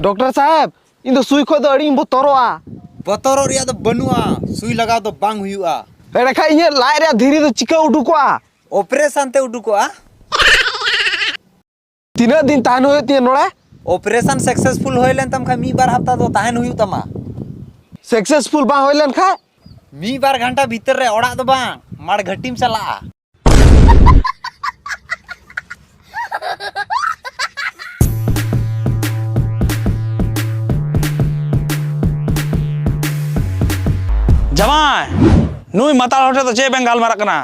doctor साहब इन दो सुई खो दो अड़ी बोतरोआ बोतरो रिया दो बनुआ सुई लगा दो बांग हुआ एड़ा खा इन लाइ रे धीरे दो चिका उडुकोआ ऑपरेशन ते उडुकोआ तीना दिन तान होय ती नोड़े ऑपरेशन सक्सेसफुल होइलेन तम खा मी बार हफ्ता दो ताहन हुई तमा सक्सेसफुल बा होइलन खा मी बार घंटा भीतर रे ओड़ा दो बांग मार घटीम चला जमाय नुई माताल होटे तो चे बेंगाल मारकना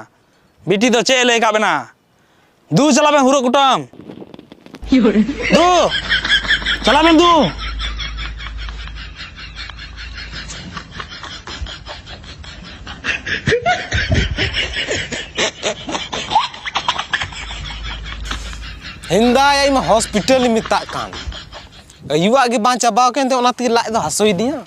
बिटी तो चे ले का बना दू चला बे हुरो कुटम दू चला बे दू हिंदा आई में हॉस्पिटल में ता कान युवा के बांचा बाव केनते ओना ती लाइ दो हसोई दिया